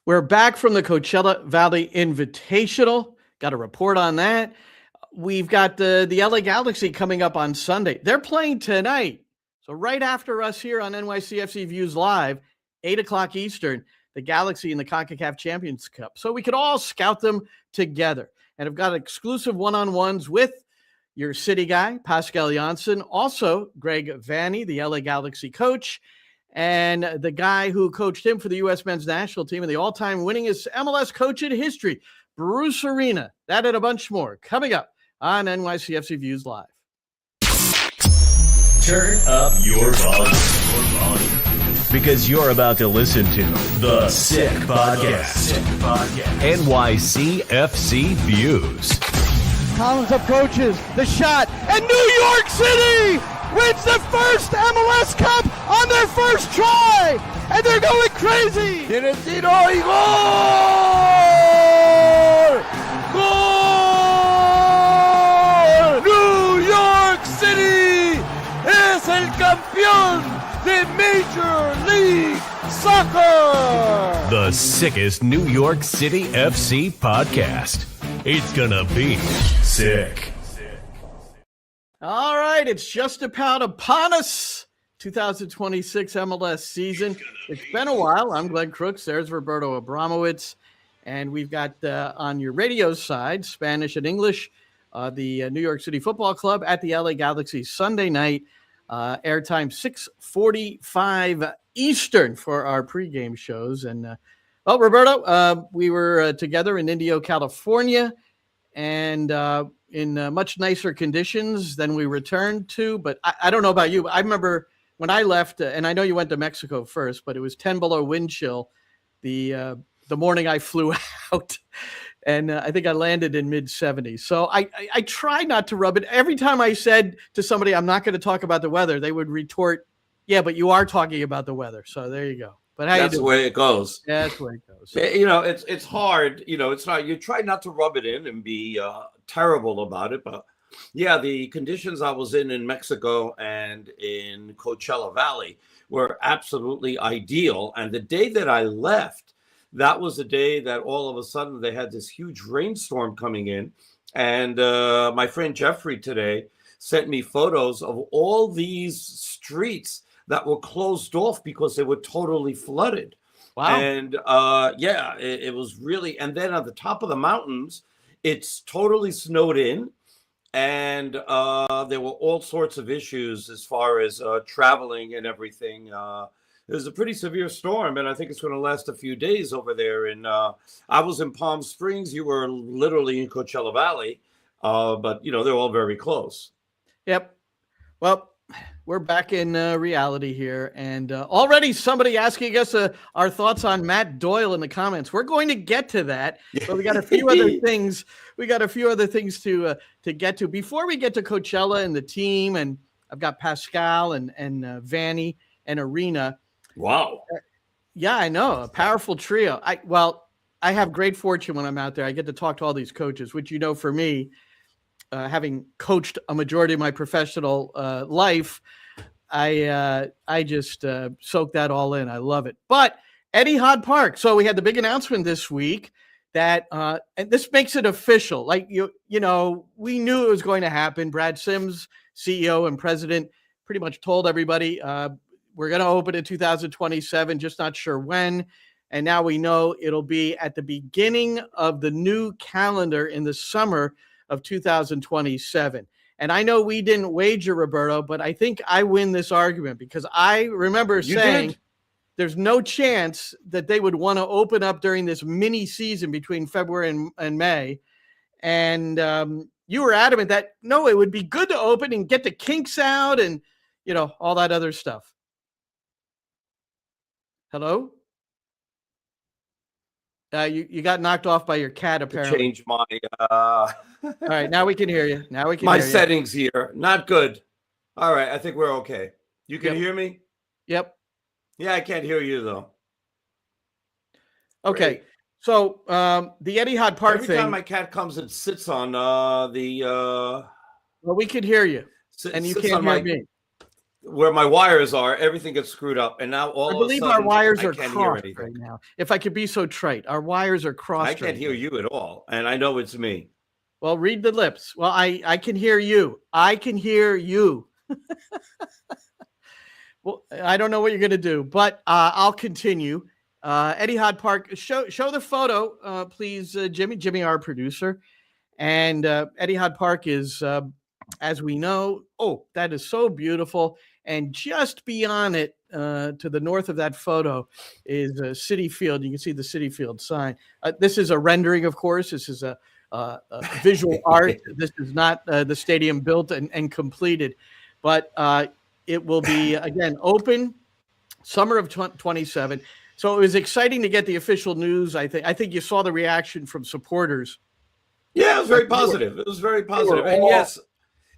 We're back from the Coachella Valley Invitational. Got a report on that. We've got the LA Galaxy coming up on Sunday. They're playing tonight. So right after us here on NYCFC Views Live, 8 o'clock Eastern, the Galaxy in the CONCACAF Champions Cup. So we could all scout them together. And I've got exclusive one-on-ones with your city guy, Pascal Janssen, also Greg Vanny, the LA Galaxy coach, and the guy who coached him for the U.S. men's national team and the all-time winningest MLS coach in history, Bruce Arena. That and a bunch more coming up on NYCFC Views Live. Turn up your volume. Because you're about to listen to The Sick Podcast. NYCFC Views. Collins approaches the shot, and New York City wins the first MLS Cup on their first try, and they're going crazy. Tiene tiro y gol! Gol! New York City es el campeón de Major League Soccer. The sickest New York City FC podcast. It's gonna be sick. All right, it's just about upon us. 2026 MLS season. It's been a while. I'm Glenn Crooks. There's Roberto Abramowitz. And we've got on your radio side, Spanish and English, the New York City Football Club at the LA Galaxy Sunday night. Airtime 6:45 Eastern for our pregame shows. And, well, Roberto, we were together in Indio, California, and in much nicer conditions than we returned to. But I don't know about you, but I remember when I left, and I know you went to Mexico first, but it was 10 below wind chill the morning I flew out. And I think I landed in mid-70s. So I try not to rub it. Every time I said to somebody, I'm not going to talk about the weather, they would retort, yeah, but you are talking about the weather. So there you go. But that's the way it goes. Yeah, that's the way it goes. You know, it's hard. You know, it's not. You try not to rub it in and be terrible about it. But yeah, the conditions I was in Mexico and in Coachella Valley were absolutely ideal. And the day that I left, that was the day that all of a sudden they had this huge rainstorm coming in. And my friend Jeffrey today sent me photos of all these streets that were closed off because they were totally flooded. Wow. And yeah, it was really, and then at the top of the mountains, it's totally snowed in. And there were all sorts of issues as far as traveling and everything. It was a pretty severe storm, and I think it's going to last a few days over there. And I was in Palm Springs. You were literally in Coachella Valley, but, you know, they're all very close. Yep. Well, we're back in reality here, and already somebody asking us our thoughts on Matt Doyle in the comments. We're going to get to that, but we got a few other things. We got a few other things to get to before we get to Coachella and the team. And I've got Pascal and Vanny and Arena. Wow. Yeah, I know, a powerful trio. I have great fortune when I'm out there. I get to talk to all these coaches, which, you know, for me, having coached a majority of my professional life, I just soak that all in. I love it. But Etihad Park. So we had the big announcement this week that, and this makes it official. Like, you know, we knew it was going to happen. Brad Sims, CEO and president, pretty much told everybody we're going to open in 2027, just not sure when. And now we know it'll be at the beginning of the new calendar in the summer of 2027. And I know we didn't wager, Roberto, but I think I win this argument because I remember saying there's no chance that they would want to open up during this mini season between February and May. And you were adamant that, no, it would be good to open and get the kinks out and, you know, all that other stuff. Hello? You got knocked off by your cat, apparently. Change my all right, now we can hear you. Now we can my hear settings here. Not good. All right, I think we're okay. You can hear me? Yep. Yeah, I can't hear you though. Okay. Great. So the Etihad Park Every thing. time my cat comes and sits on well, we could hear you, and you can't hear me. where my wires are, everything gets screwed up, and now all I of a believe sudden our wires I are can't hear crossed anything. right now. If I could be so trite, our wires are crossed. I can't hear you at all, and I know it's me. Well, read the lips. Well, I can hear you. I can hear you. Well, I don't know what you're going to do, but I'll continue. Etihad Park, show the photo, please, Jimmy, our producer. And Etihad Park is, as we know, that is so beautiful. And just beyond it, to the north of that photo, is Citi Field. You can see the Citi Field sign. This is a rendering, of course. This is a visual art. This is not the stadium built and completed, but it will be, again, open summer of 27. So it was exciting to get the official news. I think you saw the reaction from supporters. Yeah, it was very positive. It was very positive. And yes,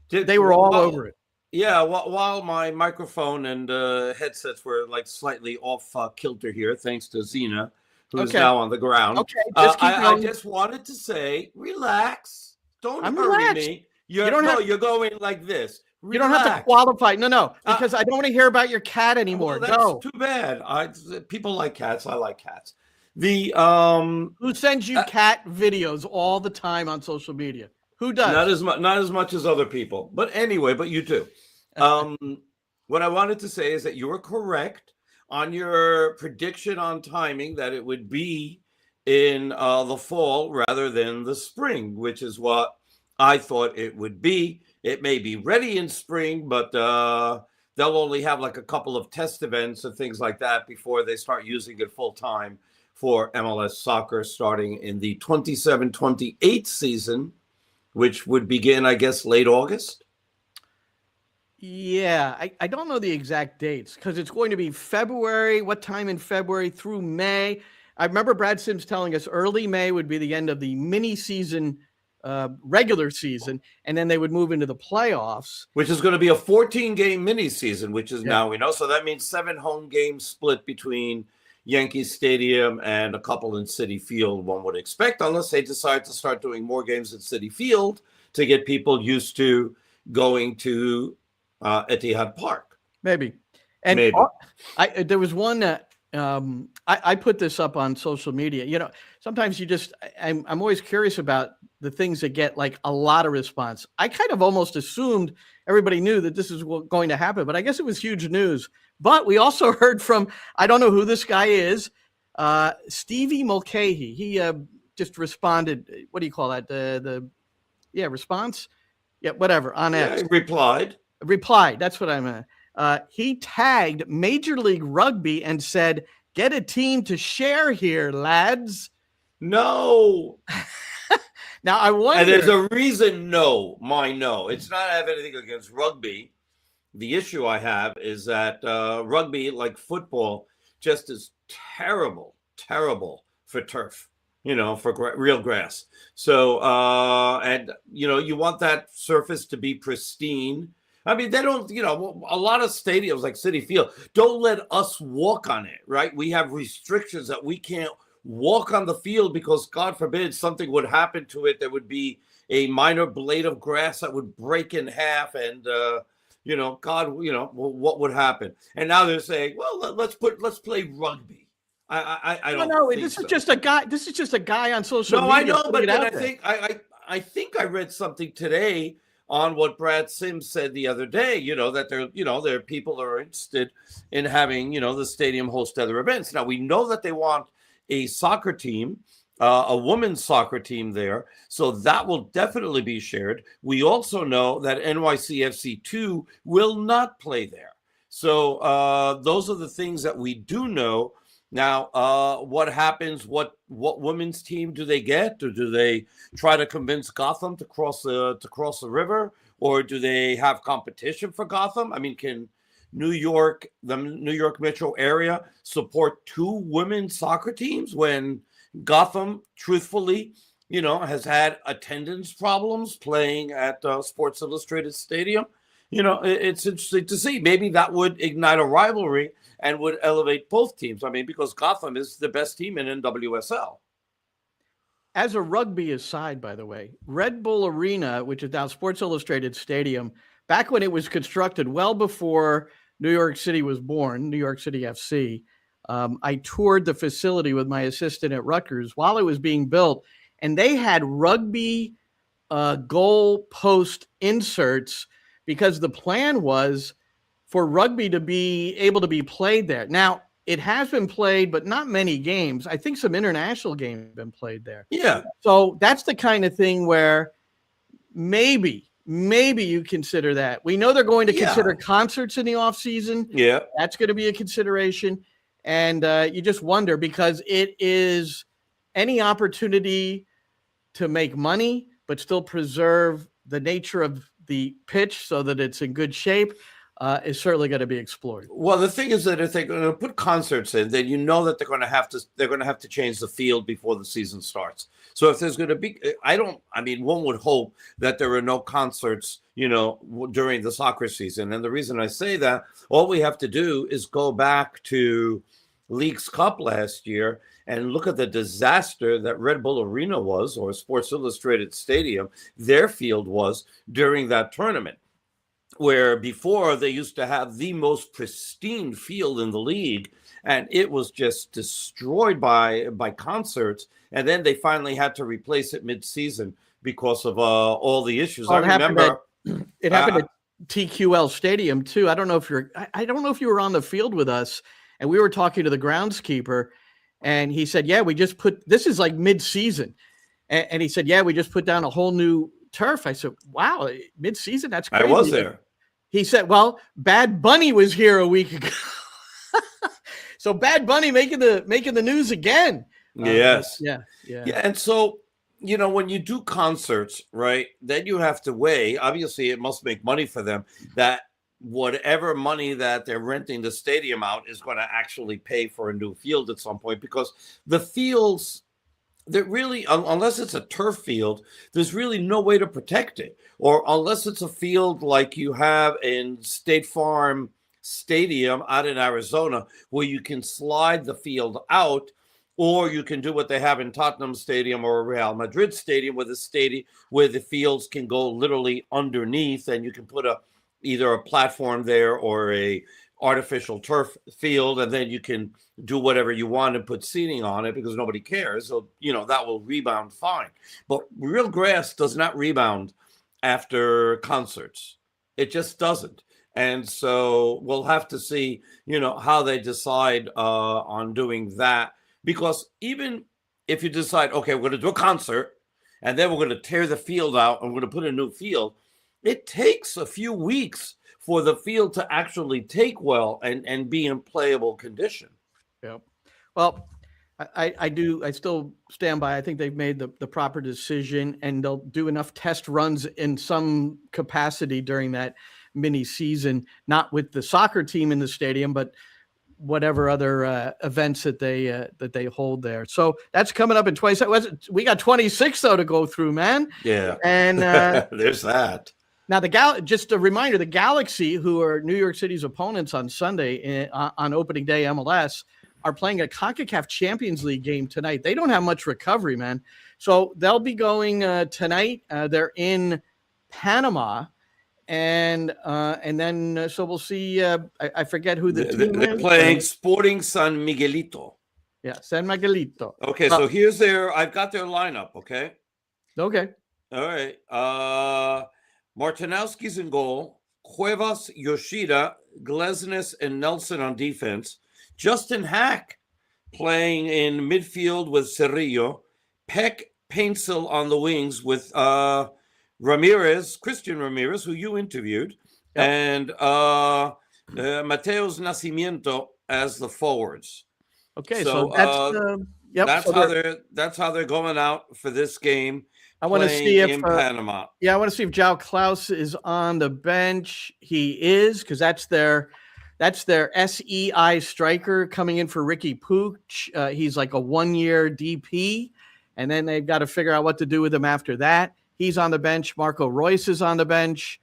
they were all over it. Yeah, while my microphone and headsets were like slightly off kilter here, thanks to Zena, who's now on the ground. Okay, I just wanted to say, relax. Don't I'm hurry relaxed. me. You're going like this. Relax. You don't have to qualify. No, because I don't want to hear about your cat anymore. Well, that's too bad. People like cats. I like cats. Who sends you cat videos all the time on social media? Who does? Not as much as other people. But anyway, but you do. What I wanted to say is that you were correct on your prediction on timing that it would be in the fall rather than the spring, which is what I thought it would be. It may be ready in spring, but they'll only have like a couple of test events and things like that before they start using it full time for MLS soccer starting in the 27-28 season, which would begin, I guess, late August. Yeah, I don't know the exact dates because it's going to be February. What time in February through May? I remember Brad Sims telling us early May would be the end of the mini season, regular season, and then they would move into the playoffs. Which is going to be a 14-game mini season, which is now we know. So that means 7 home games split between Yankee Stadium and a couple in Citi Field, one would expect, unless they decide to start doing more games at Citi Field to get people used to going to Etihad Park. Maybe. And there was one that I put this up on social media. You know, sometimes I'm always curious about the things that get like a lot of response. I kind of almost assumed everybody knew that this is going to happen, but I guess it was huge news. But we also heard from, I don't know who this guy is, Stevie Mulcahy. He just responded. What do you call that? Response? Yeah, whatever. On X. Replied. That's what I meant. He tagged Major League Rugby and said, "Get a team to share here, lads." No. Now I wonder. And there's a reason. No. It's not I have anything against rugby. The issue I have is that rugby, like football, just is terrible for turf. For real grass. So, and you want that surface to be pristine. I mean, they don't, a lot of stadiums like Citi Field don't let us walk on it, right? We have restrictions that we can't walk on the field because, God forbid, something would happen to it. There would be a minor blade of grass that would break in half and, what would happen? And now they're saying, well, let's play rugby. I don't know. This is just a guy. This is just a guy on social media. No, I know, but I think I read something today on what Brad Sims said the other day. That there are people that are interested in having the stadium host other events. Now we know that they want a soccer team, a women's soccer team there, so that will definitely be shared. We also know that NYCFC 2 will not play there. So those are the things that we do know. Now, what happens? What women's team do they get? Or do they try to convince Gotham to cross the river, or do they have competition for Gotham? I mean, can the New York metro area support 2 women's soccer teams when Gotham, truthfully, has had attendance problems playing at Sports Illustrated Stadium? It's interesting to see. Maybe that would ignite a rivalry and would elevate both teams. I mean, because Gotham is the best team in NWSL. As a rugby aside, by the way, Red Bull Arena, which is now Sports Illustrated Stadium, back when it was constructed, well before New York City was born, New York City FC, I toured the facility with my assistant at Rutgers while it was being built, and they had rugby goal post inserts because the plan was for rugby to be able to be played there. Now, it has been played, but not many games. I think some international games have been played there. Yeah. So that's the kind of thing where maybe you consider that. We know they're going to consider concerts in the off season. Yeah. That's going to be a consideration. And you just wonder, because it is any opportunity to make money, but still preserve the nature of the pitch so that it's in good shape, is certainly going to be explored. Well, the thing is that if they're going to put concerts in, then you know that they're going to have to change the field before the season starts. So if there's going to be, one would hope that there are no concerts, during the soccer season. And the reason I say that, all we have to do is go back to Leagues Cup last year and look at the disaster that Red Bull Arena was, or Sports Illustrated Stadium, their field was during that tournament, where before they used to have the most pristine field in the league, and it was just destroyed by concerts. And then they finally had to replace it mid-season because of all the issues. Well, I remember it happened at TQL Stadium too. I don't know if you were on the field with us, and we were talking to the groundskeeper, and he said, "Yeah, we just this is like mid-season," and he said, "Yeah, we just put down a whole new turf." I said, "Wow, mid-season? That's crazy." I was there. He said, "Well, Bad Bunny was here a week ago." So Bad Bunny making the news again. Yes. Yeah. And so, when you do concerts, right, then you have to weigh, obviously it must make money for them, that whatever money that they're renting the stadium out is going to actually pay for a new field at some point, because the fields, that really, unless it's a turf field, there's really no way to protect it. Or unless it's a field like you have in State Farm Stadium out in Arizona, where you can slide the field out, or you can do what they have in Tottenham Stadium or Real Madrid Stadium, where the fields can go literally underneath, and you can put either a platform there or a artificial turf field, and then you can do whatever you want and put seating on it because nobody cares. So, that will rebound fine. But real grass does not rebound after concerts. It just doesn't. And so we'll have to see, how they decide on doing that. Because even if you decide, okay, we're going to do a concert and then we're going to tear the field out and we're going to put a new field, it takes a few weeks for the field to actually take well and be in playable condition. Yeah. Well, I still stand by. I think they've made the proper decision, and they'll do enough test runs in some capacity during that mini season, not with the soccer team in the stadium, but whatever other events that they hold there. So that's coming up in 27. We got 26 though to go through, man. Yeah. And there's that. Now just a reminder, the Galaxy, who are New York City's opponents on Sunday on opening day MLS, are playing a CONCACAF Champions League game tonight. They don't have much recovery, man. So they'll be going tonight. They're in Panama. And then so we'll see. I forget who the team they're is. Playing Sporting San Miguelito. Yeah, San Miguelito. Okay, so here's I've got their lineup. Okay. Okay. All right. Martinowski's in goal. Cuevas, Yoshida, Glesnes, and Nelson on defense. Justin Hack playing in midfield with Cerrillo. Peck, Painsil on the wings with Christian Ramirez, who you interviewed, yep, and Mateos Nascimento as the forwards. Okay, so that's how they're going out for this game. I want to see if Panama. I want to see if João Klaus is on the bench. He is, because that's their SEI striker coming in for Ricky Pooch. He's like a 1-year DP, and then they've got to figure out what to do with him after that. He's on the bench. Marco Royce is on the bench.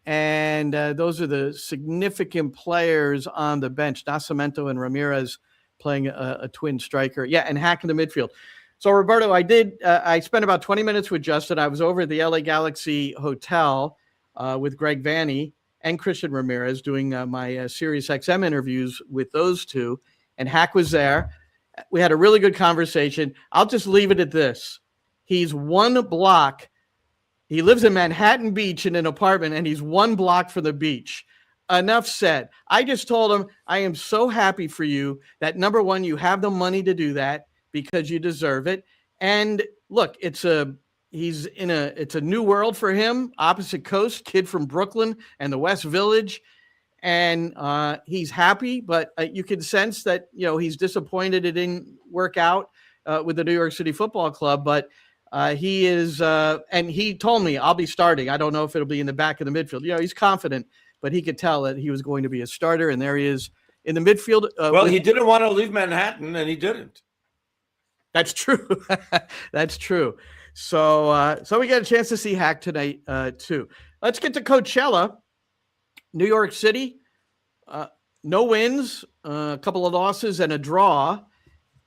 And those are the significant players on the bench. Nascimento and Ramirez playing a twin striker. Yeah, and Hack in the midfield. So, Roberto, I spent about 20 minutes with Justin. I was over at the LA Galaxy Hotel. with Greg Vanny and Christian Ramirez doing my Sirius XM interviews with those two. And Hack was there. We had a really good conversation. I'll just leave it at this. He's one block. He lives in Manhattan Beach in an apartment, and he's one block from the beach. Enough said. I just told him, I am so happy for you that, number one, you have the money to do that because you deserve it. And look, it's a new world for him, opposite coast, kid from Brooklyn and the West Village. And he's happy, but you can sense that, he's disappointed it didn't work out with the New York City Football Club. But he is, and he told me, I'll be starting. I don't know if it'll be in the back of the midfield. He's confident, but he could tell that he was going to be a starter, and there he is in the midfield. He didn't want to leave Manhattan, and he didn't. That's true. That's true. So we got a chance to see Hack tonight, too. Let's get to Coachella. New York City, no wins, a couple of losses and a draw.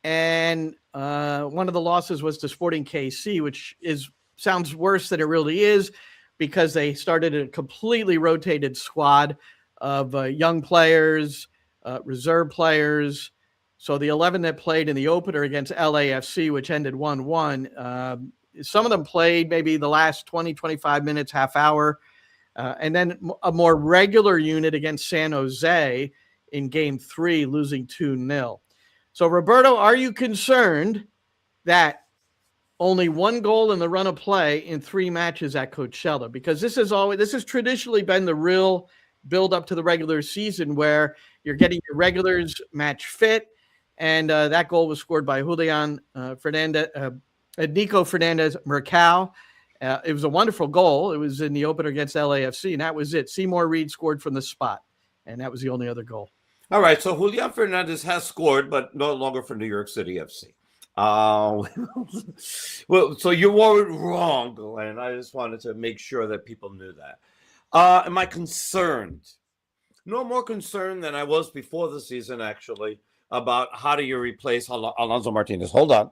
And one of the losses was to Sporting KC, which sounds worse than it really is, because they started a completely rotated squad of young players, reserve players. So the 11 that played in the opener against LAFC, which ended 1-1, some of them played maybe the last 20, 25 minutes, half hour. And then a more regular unit against San Jose in Game 3, losing 2-0. So, Roberto, are you concerned that only one goal in the run of play in 3 matches at Coachella? Because this has traditionally been the real build up to the regular season, where you're getting your regulars match fit, and that goal was scored by Nico Fernandez Mercado. It was a wonderful goal. It was in the opener against LAFC, and that was it. Seymour Reed scored from the spot, and that was the only other goal. All right, so Julian Fernandez has scored, but no longer for New York City FC. Well, so you were wrong, Glenn. I just wanted to make sure that people knew that. Am I concerned? No more concerned than I was before the season, actually, about how do you replace Alonso Martínez. Hold on.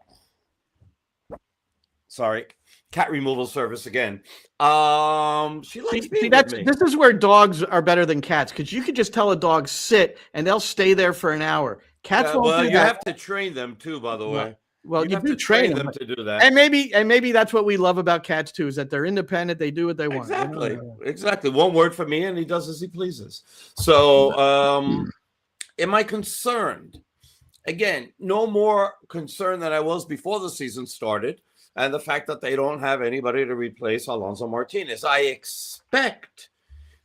Sorry. Cat removal service again. She likes being with me. This is where dogs are better than cats, because you could just tell a dog sit and they'll stay there for an hour. Cats won't do that. You have to train them too, by the way. Well, you have do to train them to do that. And maybe that's what we love about cats too, is that they're independent. They do what they want. Exactly. One word for me, and he does as he pleases. So, am I concerned? Again, no more concerned than I was before the season started. And the fact that they don't have anybody to replace Alonso Martínez. I expect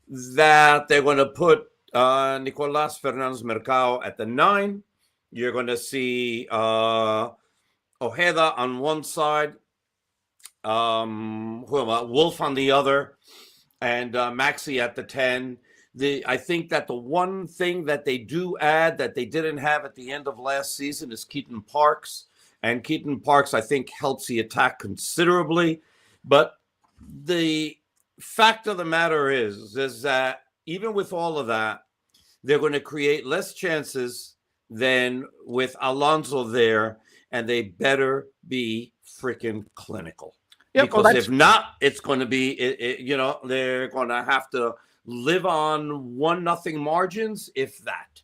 that they're going to put Nicolás Fernández Mercado at the 9. You're going to see Ojeda on one side, Wolf on the other, and Maxi at the 10. I think that the one thing that they do add that they didn't have at the end of last season is Keaton Parks. And Keaton Parks, I think, helps the attack considerably. But the fact of the matter is that even with all of that, they're going to create less chances than with Alonso there, and they better be freaking clinical. Yep, because if not, it's going to be, they're going to have to live on 1-0 margins, if that.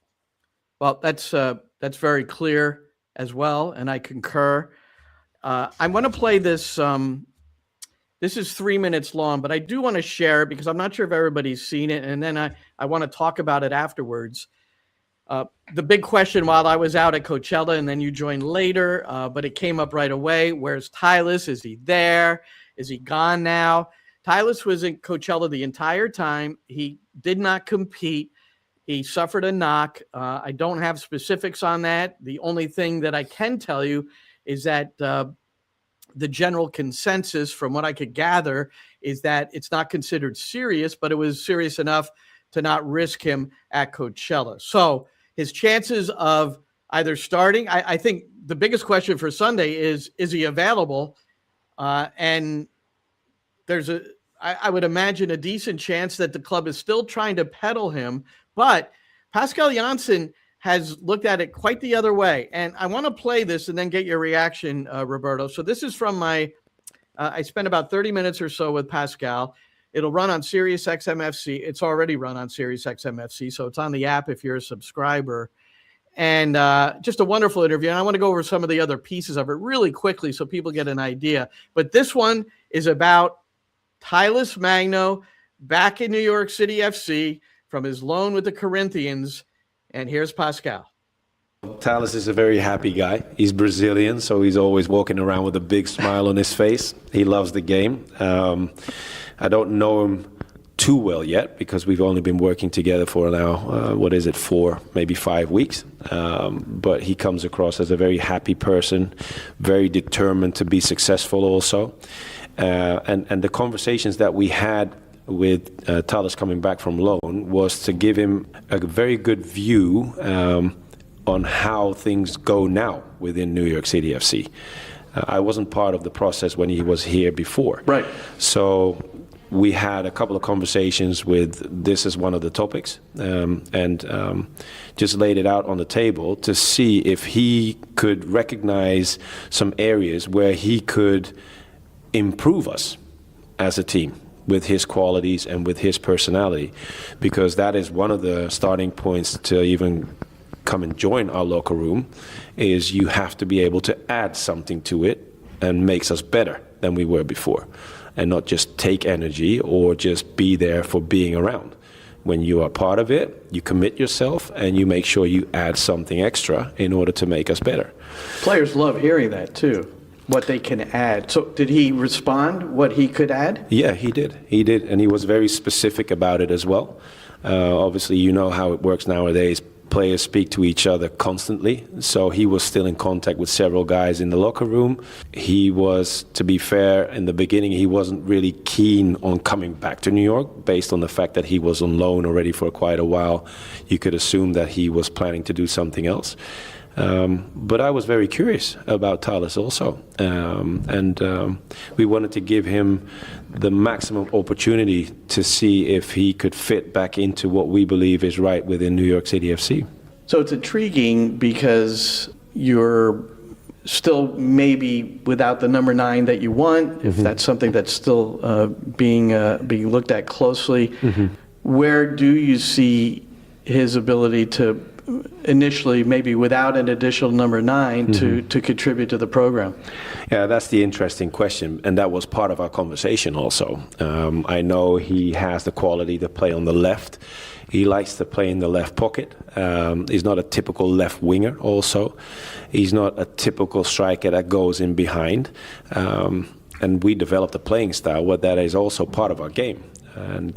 Well, that's very clear as well, and I concur. I'm going to play this. This is 3 minutes long, but I do want to share it because I'm not sure if everybody's seen it, and then I want to talk about it afterwards. The big question while I was out at Coachella, and then you joined later, but it came up right away. Where's Tylis? Is he there? Is he gone now? Tylis was in Coachella the entire time. He did not compete. He suffered a knock. I don't have specifics on that. The only thing that I can tell you is that the general consensus, from what I could gather, is that it's not considered serious, but it was serious enough to not risk him at Coachella. So his chances of either starting, I think the biggest question for Sunday is he available? And there's I would imagine a decent chance that the club is still trying to peddle him. But Pascal Janssen has looked at it quite the other way. And I want to play this and then get your reaction, Roberto. So this is from I spent about 30 minutes or so with Pascal. It'll run on Sirius XMFC. It's already run on Sirius XMFC, so it's on the app if you're a subscriber. And just a wonderful interview. And I want to go over some of the other pieces of it really quickly so people get an idea. But this one is about Tylus Magno back in New York City FC from his loan with the Corinthians. And here's Pascal. Tylus is a very happy guy. He's Brazilian, so he's always walking around with a big smile on his face. He loves the game. I don't know him too well yet because we've only been working together for now, 4, maybe 5 weeks. But he comes across as a very happy person, very determined to be successful also. And the conversations that we had with Tylus coming back from loan was to give him a very good view on how things go now within New York City FC. I wasn't part of the process when he was here before. Right. So we had a couple of conversations with this as one of the topics, and just laid it out on the table to see if he could recognize some areas where he could improve us as a team with his qualities and with his personality, because that is one of the starting points to even come and join our locker room, is you have to be able to add something to it and makes us better than we were before, and not just take energy or just be there for being around. When you are part of it, you commit yourself and you make sure you add something extra in order to make us better. Players love hearing that too, what they can add. So did he respond what he could add? Yeah, he did. He did, and he was very specific about it as well. Obviously, you know how it works nowadays. Players speak to each other constantly, so he was still in contact with several guys in the locker room. He was, to be fair, in the beginning, he wasn't really keen on coming back to New York based on the fact that he was on loan already for quite a while. You could assume that he was planning to do something else. But I was very curious about Tylus also, and we wanted to give him the maximum opportunity to see if he could fit back into what we believe is right within New York City FC. So it's intriguing because you're still maybe without the number 9 that you want, if that's something that's still being looked at closely. Where do you see his ability to initially, maybe without an additional number 9, to contribute to the program? Yeah, that's the interesting question, and that was part of our conversation also. I know he has the quality to play on the left. He likes to play in the left pocket. He's not a typical left winger also. He's not a typical striker that goes in behind. And we developed a playing style where that is also part of our game. And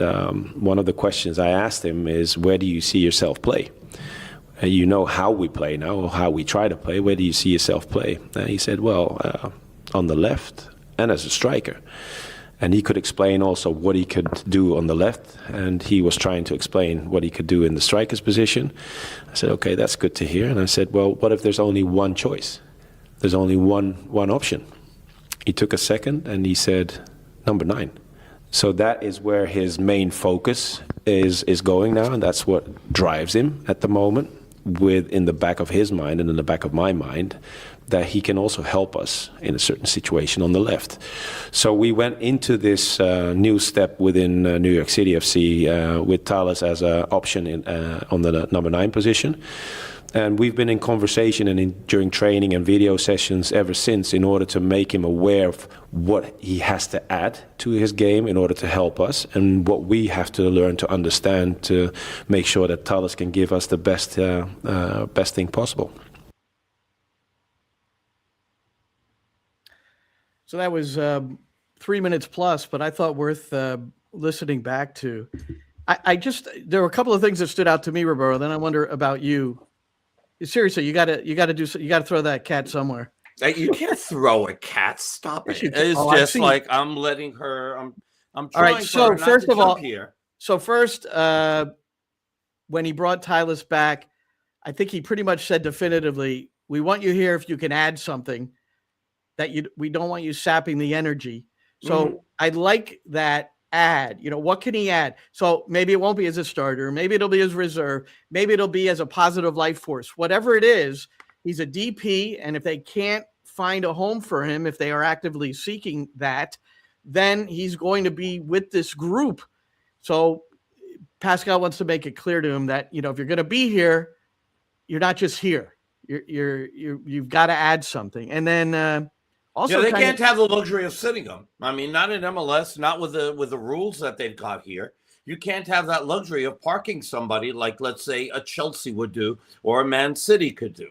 one of the questions I asked him is, where do you see yourself play? You know how we play now, or how we try to play. Where do you see yourself play? And he said, well, on the left and as a striker. And he could explain also what he could do on the left, and he was trying to explain what he could do in the striker's position. I said, okay, that's good to hear. And I said, well, what if there's only one choice? There's only one option. He took a second and he said, number 9. So that is where his main focus is going now, and that's what drives him at the moment, with in the back of his mind and in the back of my mind, that he can also help us in a certain situation on the left. So we went into this new step within New York City FC with Tylus as an option on the number 9 position. And we've been in conversation and during training and video sessions ever since, in order to make him aware of what he has to add to his game in order to help us, and what we have to learn to understand to make sure that Tylus can give us the best thing possible. So that was 3 minutes plus, but I thought worth listening back to. There were a couple of things that stood out to me, Roberto. Then I wonder about you. Seriously, you got to throw that cat somewhere. You can't throw a cat. Stop it. Yes, It's just like I'm letting her. I'm All trying right. So for her first not of to all, jump here. So first, when he brought Tylus back, I think he pretty much said definitively, "We want you here if you can add something. We don't want you sapping the energy." So I like that add. What can he add? So maybe it won't be as a starter. Maybe it'll be as reserve. Maybe it'll be as a positive life force. Whatever it is, he's a DP, and if they can't find a home for him, if they are actively seeking that, then he's going to be with this group. So Pascal wants to make it clear to him that, if you're going to be here, you're not just here. You've got to add something. And then also they can't have the luxury of sitting them. I mean, not in MLS, not with the rules that they've got here. You can't have that luxury of parking somebody like, let's say, a Chelsea would do or a Man City could do.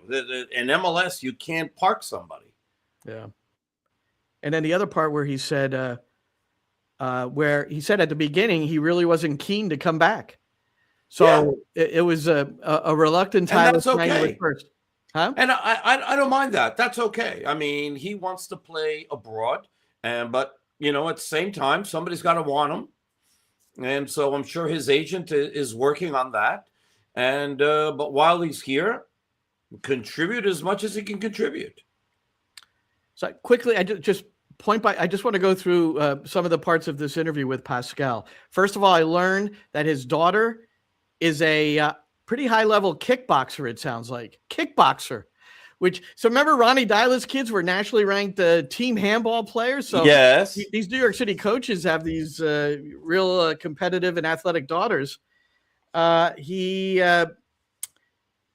In MLS, you can't park somebody. Yeah. And then the other part where he said at the beginning he really wasn't keen to come back. So it was a reluctant Tyler Magno at first. Huh? And I don't mind that. That's okay. I mean, he wants to play abroad, but at the same time, somebody's got to want him. And so I'm sure his agent is working on that. And but while he's here, contribute as much as he can contribute. So quickly, I just want to go through some of the parts of this interview with Pascal. First of all, I learned that his daughter is a pretty high-level kickboxer, it sounds like. Kickboxer. So remember Ronnie Dyla's kids were nationally ranked team handball players? So yes. These New York City coaches have these real competitive and athletic daughters. He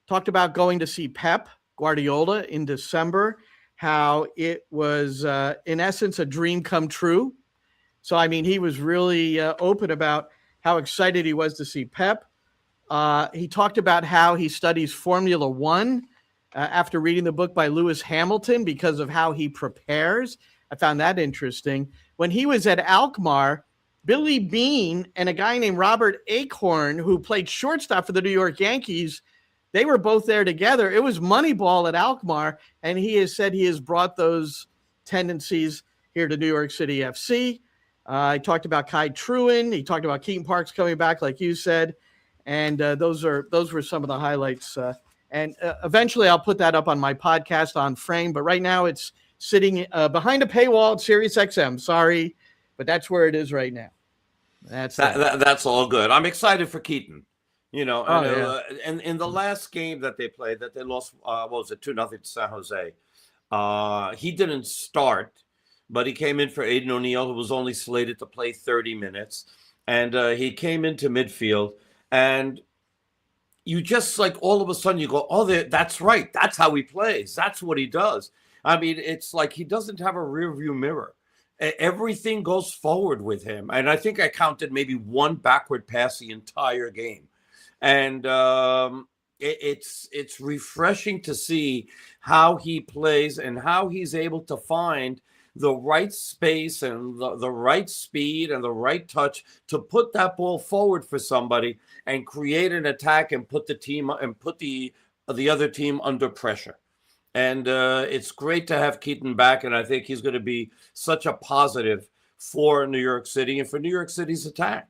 talked about going to see Pep Guardiola in December, how it was, in essence, a dream come true. So, I mean, he was really open about how excited he was to see Pep. He talked about how he studies Formula One after reading the book by Lewis Hamilton because of how he prepares. I found that interesting. When he was at Alkmaar, Billy Beane and a guy named Robert Acorn, who played shortstop for the New York Yankees, they were both there together. It was Moneyball at Alkmaar, and he has said he has brought those tendencies here to New York City FC. He talked about Kai Truin. He talked about Keaton Parks coming back, like you said. And those were some of the highlights. And eventually I'll put that up on my podcast on Frame. But right now it's sitting behind a paywall at SiriusXM. Sorry, but that's where it is right now. That's all good. I'm excited for Keaton. And in the last game that they played, that they lost, what was it, 2-0 to San Jose, he didn't start, but he came in for Aiden O'Neill, who was only slated to play 30 minutes. And he came into midfield, and you just all of a sudden you go, oh, that's right. That's how he plays. That's what he does. I mean, it's like he doesn't have a rear view mirror. Everything goes forward with him. And I think I counted maybe one backward pass the entire game. And it's refreshing to see how he plays and how he's able to find the right space and the right speed and the right touch to put that ball forward for somebody and create an attack and put the team and put the other team under pressure. And it's great to have Keaton back, and I think he's going to be such a positive for New York City and for New York City's attack.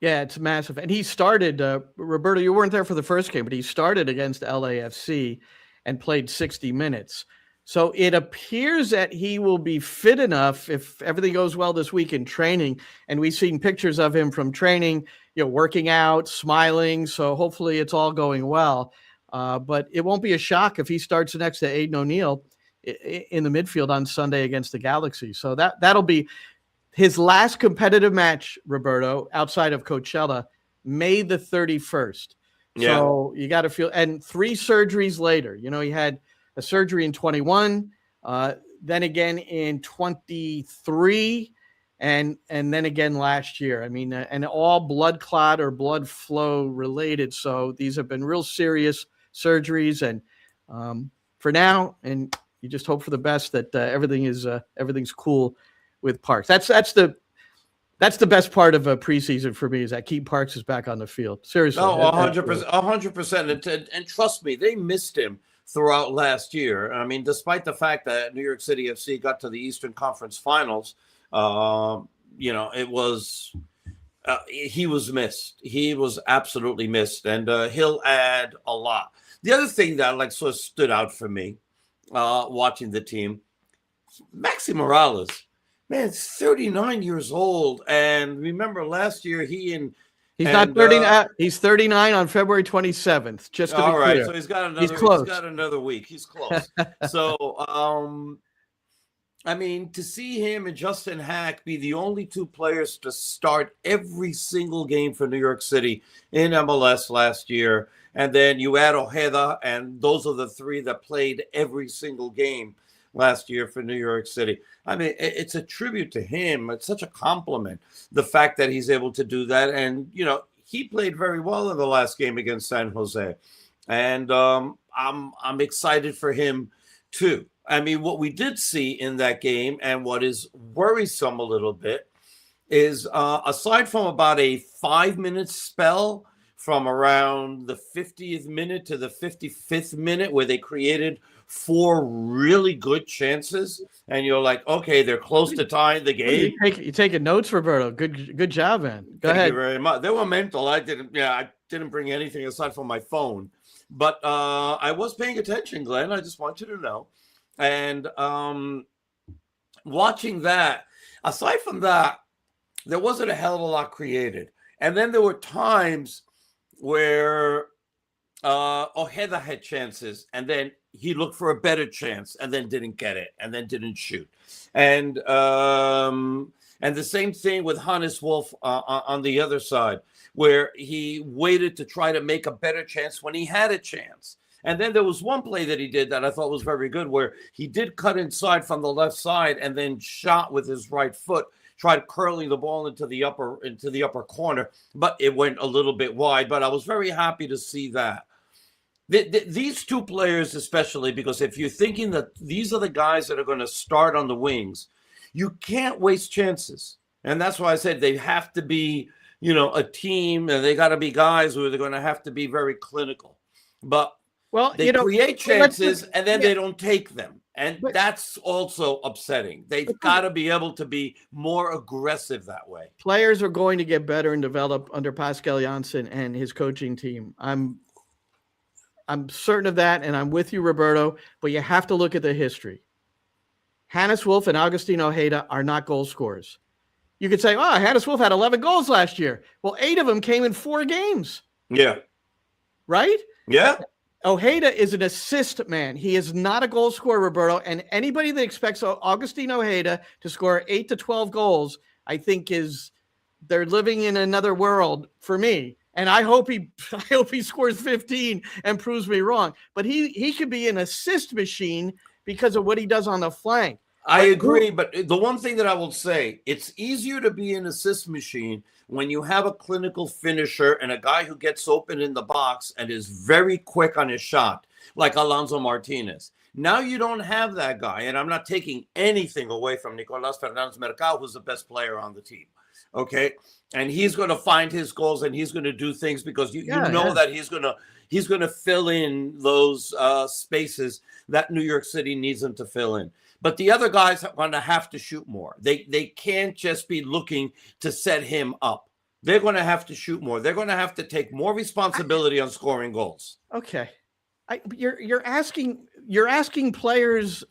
Yeah, it's massive. And he started, Roberto, you weren't there for the first game, but he started against LAFC and played 60 minutes. So it appears that he will be fit enough if everything goes well this week in training. And we've seen pictures of him from training, working out, smiling. So hopefully it's all going well. But it won't be a shock if he starts next to Aiden O'Neill in the midfield on Sunday against the Galaxy. So that'll be his last competitive match, Roberto, outside of Coachella, May the 31st. Yeah. So you got to feel, and 3 surgeries later, he had a surgery in 21, then again in 23, and then again last year. I mean, and all blood clot or blood flow related. So these have been real serious surgeries, and for now, and you just hope for the best that everything's cool with Parks. That's the best part of a preseason for me, is that Keaton Parks is back on the field. Seriously. No, 100%. And trust me, they missed him throughout last year. I mean, despite the fact that New York City FC got to the Eastern Conference Finals, it was he was missed. He was absolutely missed, and he'll add a lot. The other thing that sort of stood out for me watching the team, Maxi Morales. Man, it's 39 years old, and remember last year he's not 39. He's 39 on February 27th. Just to be all right, clear. So he's got another. He's close. He's got another week. He's close. So I mean, to see him and Justin Hack be the only two players to start every single game for New York City in MLS last year, and then you add Ojeda, and those are the three that played every single game last year for New York City. I mean, it's a tribute to him. It's such a compliment, the fact that he's able to do that. And, you know, he played very well in the last game against San Jose. And I'm excited for him, too. I mean, what we did see in that game and what is worrisome a little bit is aside from about a 5-minute spell from around the 50th minute to the 55th minute where they created 4 really good chances, and you're like, okay, they're close to tying the game. You taking notes, Roberto? Good job, man. Go ahead. Thank you very much. They were mental. I didn't bring anything aside from my phone, but I was paying attention, Glenn. I just want you to know. And watching that, aside from that, there wasn't a hell of a lot created. And then there were times where Ojeda had chances, and then he looked for a better chance, and then didn't get it, and then didn't shoot. And the same thing with Hannes Wolf on the other side, where he waited to try to make a better chance when he had a chance. And then there was one play that he did that I thought was very good, where he did cut inside from the left side and then shot with his right foot, tried curling the ball into the upper corner, but it went a little bit wide. But I was very happy to see that. These two players, especially, because if you're thinking that these are the guys that are going to start on the wings, you can't waste chances. And that's why I said they have to be, you know, a team, and they got to be guys who are going to have to be very clinical. But they create chances and then they don't take them. And that's also upsetting. They've got to be able to be more aggressive that way. Players are going to get better and develop under Pascal Janssen and his coaching team. I'm certain of that, and I'm with you, Roberto, but you have to look at the history. Hannes Wolf and Agustin Ojeda are not goal scorers. You could say, Hannes Wolf had 11 goals last year. Well, 8 of them came in 4 games. Yeah. Right? Yeah. Ojeda is an assist man. He is not a goal scorer, Roberto, and anybody that expects Agustin Ojeda to score 8 to 12 goals, I think they're living in another world for me. And I hope he scores 15 and proves me wrong. But he could be an assist machine because of what he does on the flank. I agree, but the one thing that I will say, it's easier to be an assist machine when you have a clinical finisher and a guy who gets open in the box and is very quick on his shot, like Alonso Martínez. Now you don't have that guy, and I'm not taking anything away from Nicolás Fernández-Mercado, who's the best player on the team. Okay, and he's going to find his goals, and he's going to do things because you know that he's going to fill in those spaces that New York City needs him to fill in. But the other guys are going to have to shoot more. They can't just be looking to set him up. They're going to have to shoot more. They're going to have to take more responsibility on scoring goals. Okay, you're asking players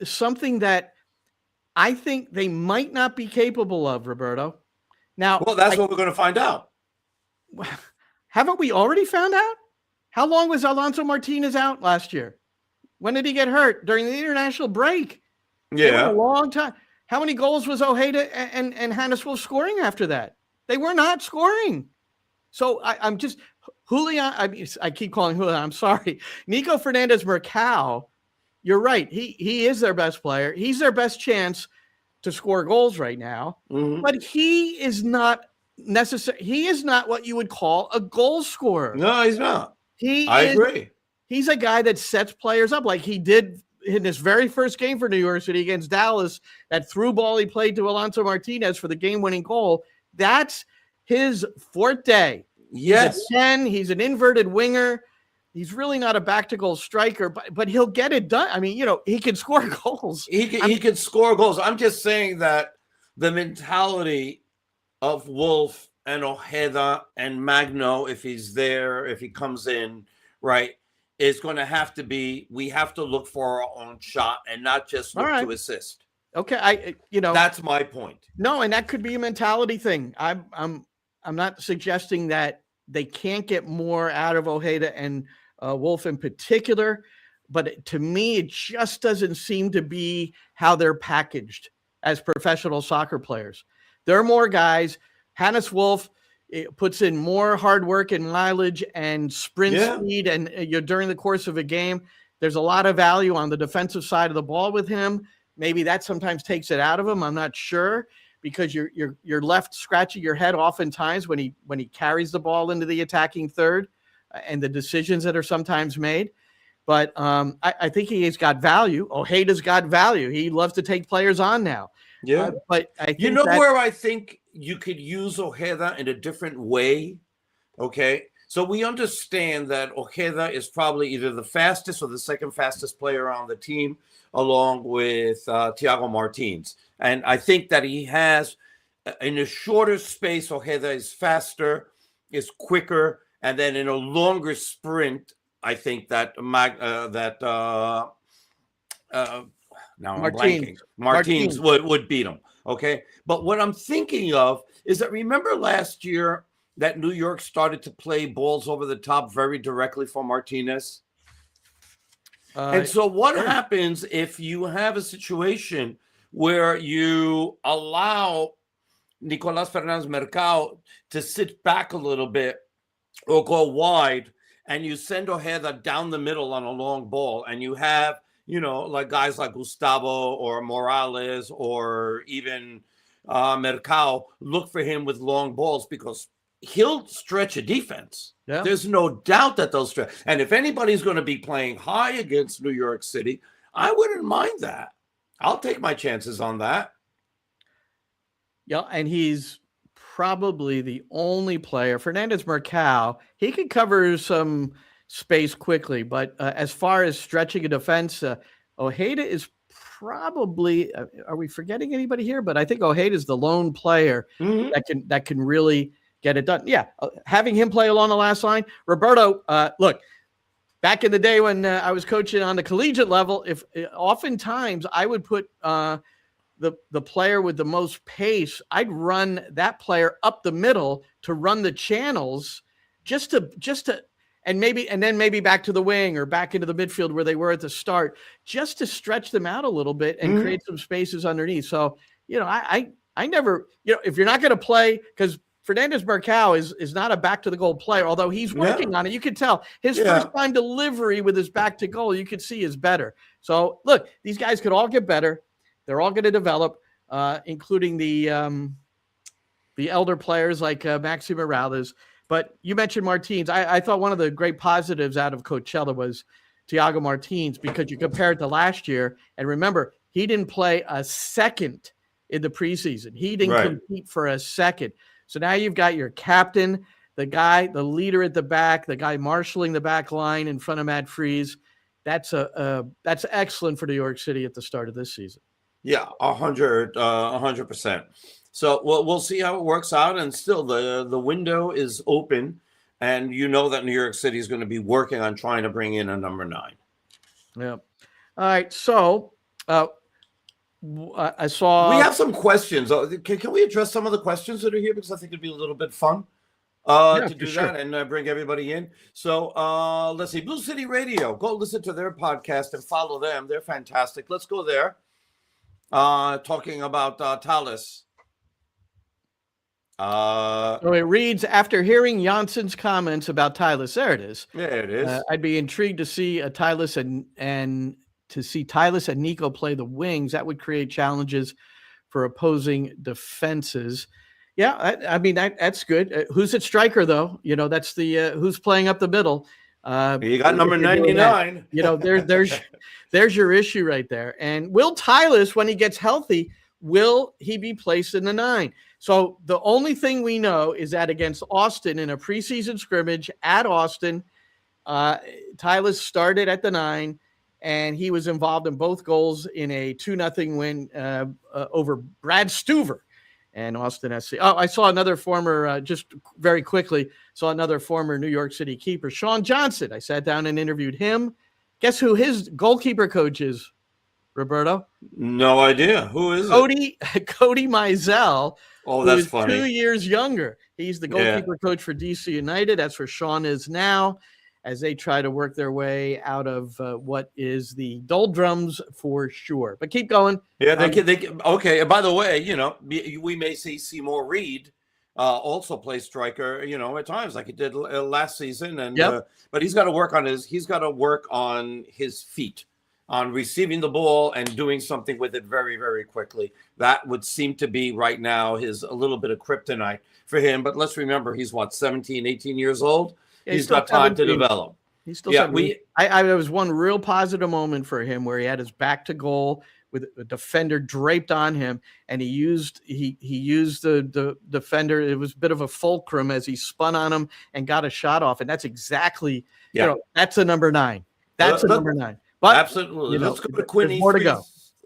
something that I think they might not be capable of, Roberto. Now, well, that's what we're going to find out. Haven't we already found out? How long was Alonso Martínez out last year? When did he get hurt? During the international break. Yeah. A long time. How many goals was Ojeda and Hannes Wolf scoring after that? They were not scoring. So I'm just Julian. I keep calling Julian. I'm sorry. Nico Fernández-Mercado. You're right. He is their best player. He's their best chance to score goals right now. Mm-hmm. But he is not necessary. He is not what you would call a goal scorer. No, he's not. I agree. He's a guy that sets players up like he did in his very first game for New York City against Dallas. That through ball he played to Alonso Martínez for the game-winning goal. That's his forte. Yes. He's a 10. He's an inverted winger. He's really not a back-to-goal striker, but he'll get it done. I mean, he can score goals. He can score goals. I'm just saying that the mentality of Wolf and Ojeda and Magno, if he's there, if he comes in, right, is going to have to be, we have to look for our own shot and not just look to assist. Okay, that's my point. No, and that could be a mentality thing. I'm not suggesting that they can't get more out of Ojeda and Wolf in particular. but to me, it just doesn't seem to be how they're packaged as professional soccer players. There are more guys. Hannes Wolf puts in more hard work and mileage and sprint speed, and during the course of a game, there's a lot of value on the defensive side of the ball with him. Maybe that sometimes takes it out of him. I'm not sure, because you're left scratching your head oftentimes when he carries the ball into the attacking third, and the decisions that are sometimes made. But I think he's got value. Ojeda's got value. He loves to take players on now. Yeah. But I think where I think you could use Ojeda in a different way. Okay. So we understand that Ojeda is probably either the fastest or the second fastest player on the team, along with Thiago Martínez. And I think that he has, in a shorter space, Ojeda is faster, is quicker, and then in a longer sprint, I think that now I'm blanking. Martínez would beat him. Okay. But what I'm thinking of is that, remember last year that New York started to play balls over the top very directly for Martínez? And so what happens if you have a situation where you allow Nicolás Fernández Mercado to sit back a little bit or go wide, and you send Ojeda down the middle on a long ball, and you have, like guys like Gustavo or Morales or even Mercado look for him with long balls, because he'll stretch a defense. Yeah. There's no doubt that they'll stretch. And if anybody's going to be playing high against New York City, I wouldn't mind that. I'll take my chances on that. Yeah, and he's probably the only player, Fernández Mercado, he could cover some space quickly, but as far as stretching a defense, Ojeda is probably, are we forgetting anybody here? But I think Ojeda is the lone player that can really get it done. Yeah, having him play along the last line. Roberto, look, back in the day when I was coaching on the collegiate level, oftentimes I would put the player with the most pace, I'd run that player up the middle to run the channels just to and then maybe back to the wing or back into the midfield where they were at the start, just to stretch them out a little bit and create some spaces underneath. So, I never, if you're not going to play, because Fernández Mercado is not a back to the goal player, although he's working on it. You could tell his first time delivery with his back to goal, you could see is better. So look, these guys could all get better. They're all going to develop, including the elder players like Maxi Morales. But you mentioned Martínez. I thought one of the great positives out of Coachella was Thiago Martínez, because you compare it to last year. And remember, he didn't play a second in the preseason. He didn't compete for a second. So now you've got your captain, the leader at the back, the guy marshaling the back line in front of Matt Freese. That's excellent for New York City at the start of this season. Yeah, 100%. So we'll see how it works out. And still, the window is open, and that New York City is going to be working on trying to bring in a number 9. Yeah. All right. So I saw we have some questions. Can we address some of the questions that are here, because I think it'd be a little bit fun to do that and bring everybody in. So let's see, Blue City Radio. Go listen to their podcast and follow them. They're fantastic. Let's go there. Talking about Thales. So it reads, after hearing Jansen's comments about Thales, there it is. Yeah, it is. I'd be intrigued to see Thales and to see Thales and Nico play the wings. That would create challenges for opposing defenses. Yeah, I mean, that's good. Who's at striker, though? That's the who's playing up the middle. You got number 99. There's your issue right there. And will Thales, when he gets healthy, will he be placed in the 9? So the only thing we know is that against Austin in a preseason scrimmage at Austin, Thales started at the 9, and he was involved in both goals in a 2-0 win over Brad Stuver and Austin SC. Oh, I saw another former, just very quickly, another former New York City keeper, Sean Johnson. I sat down and interviewed him. Guess who his goalkeeper coach is, Roberto? No idea. Who is it? Cody Mizell. Oh, that's funny. 2 years younger. He's the goalkeeper coach for DC United. That's where Sean is now. as they try to work their way out of what is the doldrums for sure. But keep going. Yeah, okay. And by the way, we may see Seymour Reed also play striker, at times like he did last season. And but he's got to work on his feet, on receiving the ball and doing something with it very, very quickly. That would seem to be right now a little bit of kryptonite for him. But let's remember, he's 17, 18 years old. Yeah, he's got time to develop. He's still there was one real positive moment for him where he had his back to goal with a defender draped on him, and he used the defender. It was a bit of a fulcrum as he spun on him and got a shot off, and that's exactly that's a number 9. That's a number 9. But absolutely, let's go to Quinny. More to go.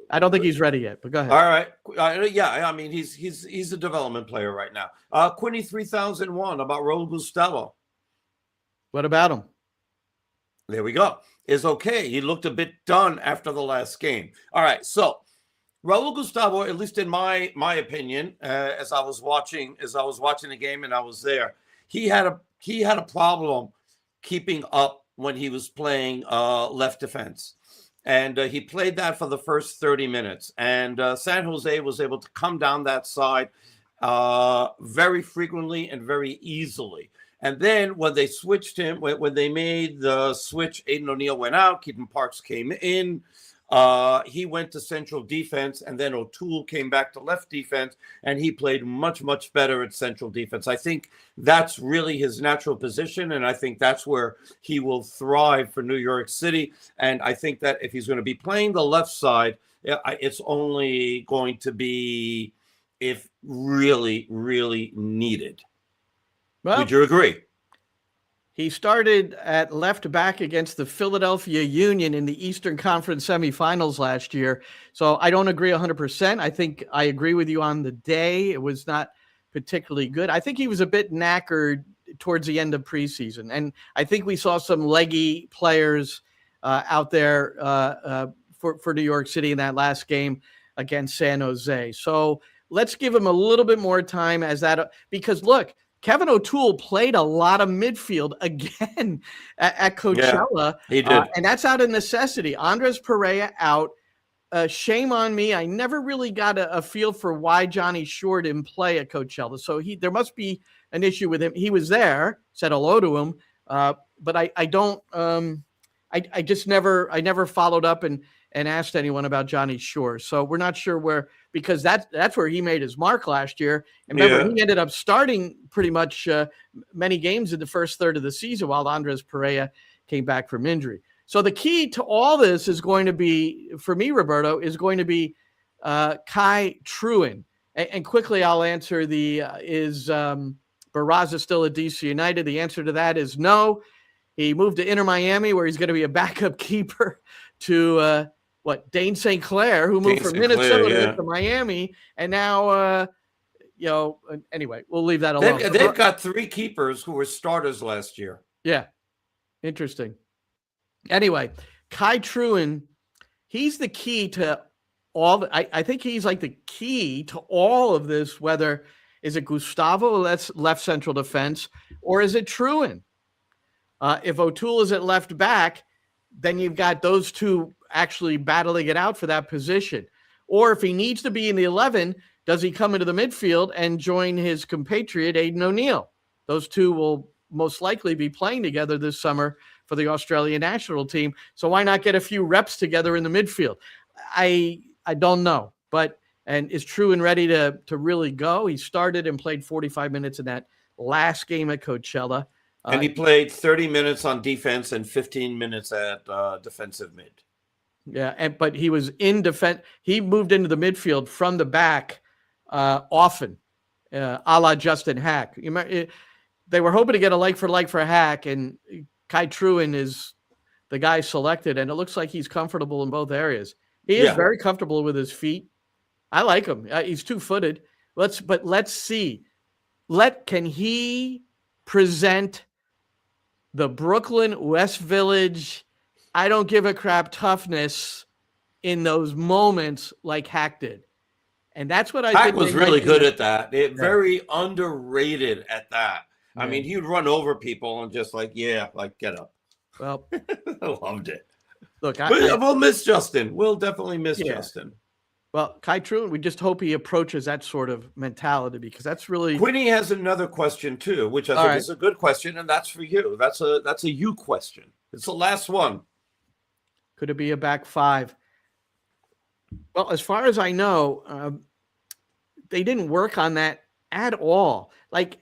I don't think he's ready yet, but go ahead. All right. I mean, he's a development player right now. Quinny 3001 about Raul Gustavo. What about him? There we go. Is okay. He looked a bit done after the last game. All right. So Raul Gustavo, at least in my opinion, as I was watching the game and I was there, he had a problem keeping up when he was playing left defense. And he played that for the first 30 minutes. And San Jose was able to come down that side very frequently and very easily. And then when they switched him, when they made the switch, Aiden O'Neill went out, Keaton Parks came in. He went to central defense, and then O'Toole came back to left defense, and he played much, much better at central defense. I think that's really his natural position, and I think that's where he will thrive for New York City. And I think that if he's going to be playing the left side, it's only going to be if really, really needed. Well, would you agree? He started at left back against the Philadelphia Union in the Eastern Conference semifinals last year. So I don't agree 100%. I think I agree with you on the day. It was not particularly good. I think he was a bit knackered towards the end of preseason. And I think we saw some leggy players out there for New York City in that last game against San Jose. So let's give him a little bit more time because look, Kevin O'Toole played a lot of midfield again at Coachella. Yeah, he did. And that's out of necessity. Andres Perea out. Shame on me. I never really got a feel for why Johnny Shore didn't play at Coachella. So there must be an issue with him. He was there, said hello to him. But I don't I just never followed up and asked anyone about Johnny Shore. So we're not sure because that's where he made his mark last year. And remember, he ended up starting pretty much many games in the first third of the season while Andres Perea came back from injury. So the key to all this is going to be, for me, Roberto, is going to be Kai Truin. And quickly I'll answer is Barraza still at DC United? The answer to that is no. He moved to Inter Miami, where he's going to be a backup keeper to Dane St. Clair, who moved from Minnesota to Miami, and now anyway, we'll leave that alone. They've got 3 keepers who were starters last year. Yeah, interesting. Anyway, Kai Truin, he's the key to all. I think he's like the key to all of this. Whether is it Gustavo, that's left central defense, or is it Truin? If O'Toole is at left back, then you've got those two actually battling it out for that position. Or if he needs to be in the 11, does he come into the midfield and join his compatriot, Aiden O'Neill? Those two will most likely be playing together this summer for the Australian national team. So why not get a few reps together in the midfield? I don't know. And is Truin ready to really go? He started and played 45 minutes in that last game at Coachella. And he played 30 minutes on defense and 15 minutes at defensive mid. Yeah, but he was in defense. He moved into the midfield from the back often, a la Justin Hack. They were hoping to get a like for Hack, and Kai Truin is the guy selected, and it looks like he's comfortable in both areas. He is very comfortable with his feet. I like him. He's 2-footed. Let's see. Can he present the Brooklyn West Village, I don't give a crap toughness in those moments like Hack did? And that's what I think. Hack was really good at that. Very underrated at that. I mean, he would run over people and just get up. Well, I loved it. look, We'll miss Justin. We'll definitely miss Justin. Well, Kai Truin, we just hope he approaches that sort of mentality, because that's really. Quinny has another question too, which I think is a good question, and that's for you. That's a you question. It's the last one. Could it be a back five? Well, as far as I know, they didn't work on that at all. Like,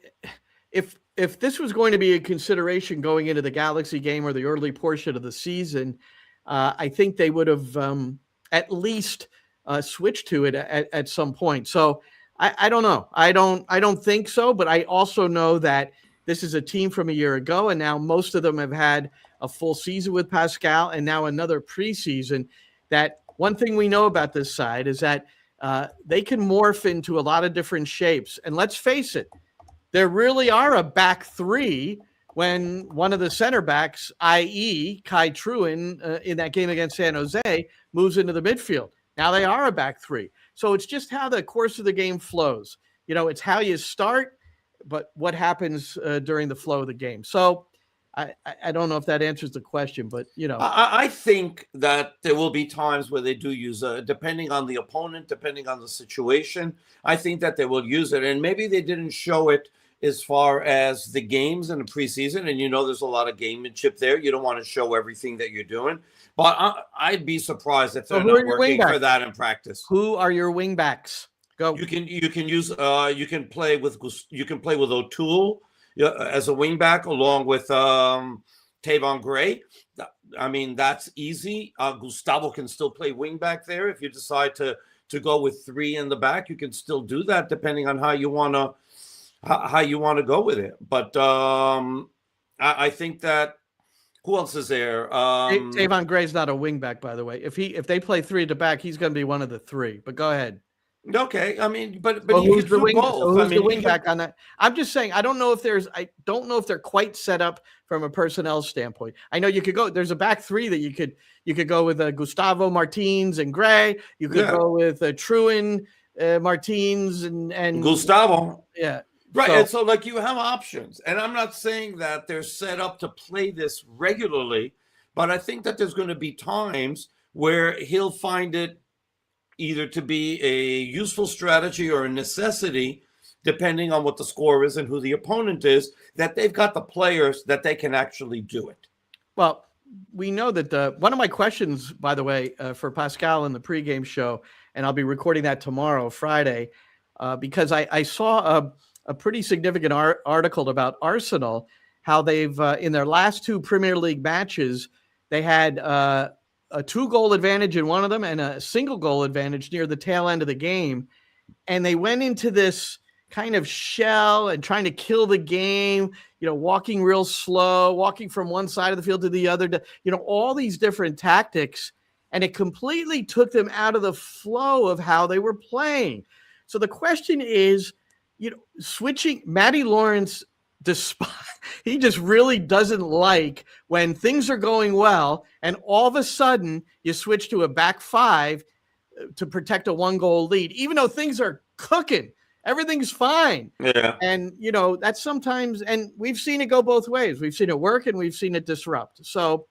if this was going to be a consideration going into the Galaxy game or the early portion of the season, I think they would have at least switched to it at some point. So I don't know. I don't think so, but I also know that this is a team from a year ago, and now most of them have had a full season with Pascal and now another preseason. That one thing we know about this side is that they can morph into a lot of different shapes. And let's face it, there really are a back three when one of the center backs, i.e. Kai Truin, in that game against San Jose, moves into the midfield. Now they are a back three. So it's just how the course of the game flows. You know, it's how you start, but what happens during the flow of the game. So I don't know if that answers the question, but, you know. I think that there will be times where they do use, depending on the opponent, depending on the situation, I think that they will use it. And maybe they didn't show it as far as the games in the preseason. And, you know, there's a lot of gamemanship there. You don't want to show everything that you're doing. But I'd be surprised if they're not working for that in practice. Who are your wing backs? Go. You can use you can play with O'Toole as a wing back along with Tavon Gray. I mean, that's easy. Gustavo can still play wing back there. If you decide to go with three in the back, you can still do that depending on how you want to go with it. But I think that. Who else is there? Tavon Gray's not a wing back, by the way. If they play three at the back, he's going to be one of the three. But go ahead. Okay, I mean, but who's the wing? Who's the wing back on that? I'm just saying. I don't know if they're quite set up from a personnel standpoint. I know you could go. There's a back three that you could go with Gustavo Martínez and Gray. You could go with Truin, Martínez, and Gustavo. Yeah. Right, and so like you have options, and I'm not saying that they're set up to play this regularly, but I think that there's going to be times where he'll find it either to be a useful strategy or a necessity, depending on what the score is and who the opponent is, that they've got the players that they can actually do it. Well, we know that one of my questions, by the way, for Pascal in the pregame show, and I'll be recording that tomorrow, Friday, because I saw a pretty significant article about Arsenal, how they've in their last two Premier League matches, they had a 2-goal advantage in one of them and a single goal advantage near the tail end of the game. And they went into this kind of shell and trying to kill the game, you know, walking real slow, walking from one side of the field to the other, you know, all these different tactics. And it completely took them out of the flow of how they were playing. So the question is, you know, switching Matty Lawrence, he just really doesn't like when things are going well and all of a sudden you switch to a back five to protect a 1-goal lead, even though things are cooking. Everything's fine. Yeah. And, you know, that's sometimes, and we've seen it go both ways. We've seen it work and we've seen it disrupt. So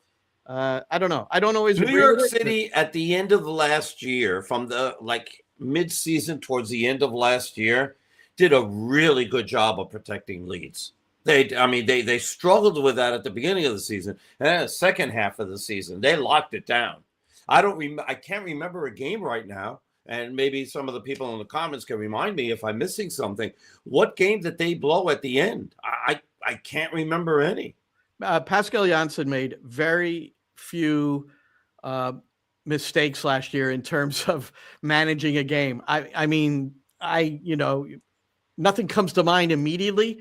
I don't know. I don't always New York City at the end of the last year, from the mid-season towards the end of last year, did a really good job of protecting leads. They struggled with that at the beginning of the season, and the second half of the season, they locked it down. I can't remember a game right now, and maybe some of the people in the comments can remind me if I'm missing something. What game did they blow at the end? I can't remember any. Pascal Janssen made very few mistakes last year in terms of managing a game. Nothing comes to mind immediately.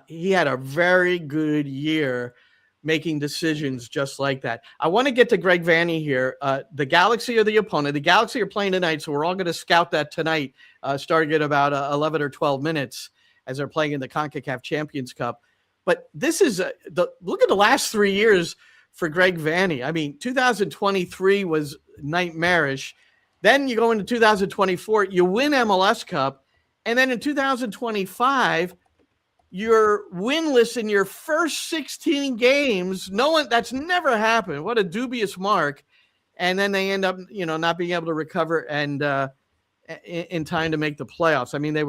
He had a very good year making decisions just like that. I want to get to Greg Vanney here. The Galaxy are the opponent. The Galaxy are playing tonight, so we're all going to scout that tonight, starting at about 11 or 12 minutes as they're playing in the CONCACAF Champions Cup. But this is look at the last 3 years for Greg Vanney. I mean, 2023 was nightmarish. Then you go into 2024, you win MLS Cup. And then in 2025, you're winless in your first 16 games. That's never happened. What a dubious mark. And then they end up, not being able to recover and in time to make the playoffs. I mean, they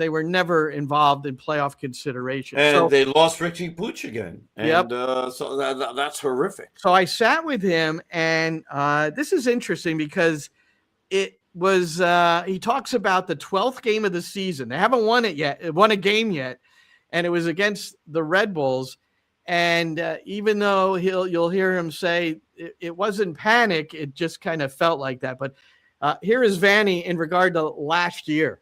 were never involved in playoff consideration. And they lost Richie Pooch again. And Yep. So that's horrific. So I sat with him, and this is interesting because it was he talks about the 12th game of the season. They haven't won a game yet, and it was against the Red Bulls. And even though you'll hear him say it wasn't panic, it just kind of felt like that. But here is Vanny in regard to last year.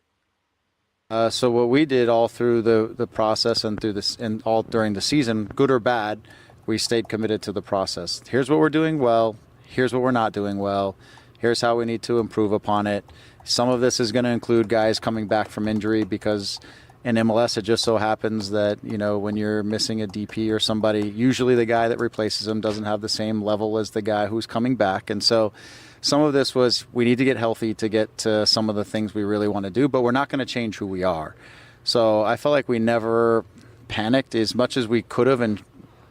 So what we did all through the process and through this and all during the season, good or bad, we stayed committed to the process. Here's what we're doing well. Here's what we're not doing well. Here's how we need to improve upon it. Some of this is going to include guys coming back from injury because in MLS it just so happens that, when you're missing a DP or somebody, usually the guy that replaces him doesn't have the same level as the guy who's coming back. And so some of this was we need to get healthy to get to some of the things we really want to do, but we're not going to change who we are. So I felt like we never panicked as much as we could have and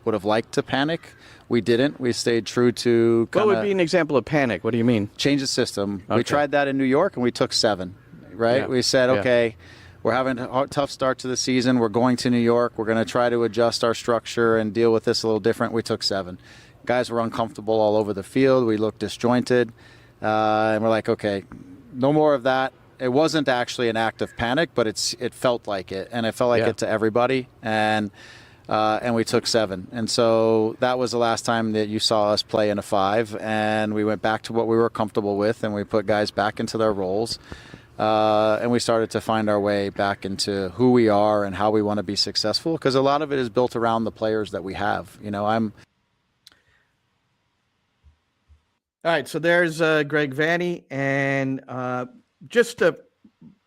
would have liked to panic. We didn't. We stayed true to What would be an example of panic? What do you mean? change the system. Okay. We tried that in New York and we took 7, right? Yeah. We said, Yeah. okay, we're having a tough start to the season. We're going to New York. We're going to try to adjust our structure and deal with this a little different. We took 7. Guys were uncomfortable all over the field. We looked disjointed. And we're like, okay, no more of that. It wasn't actually an act of panic, but it felt like it. And it felt like Yeah. it to everybody. And we took 7. And so that was the last time that you saw us play in a 5. And we went back to what we were comfortable with, and we put guys back into their roles. And we started to find our way back into who we are and how we want to be successful, because a lot of it is built around the players that we have. All right, so there's Greg Vanny, and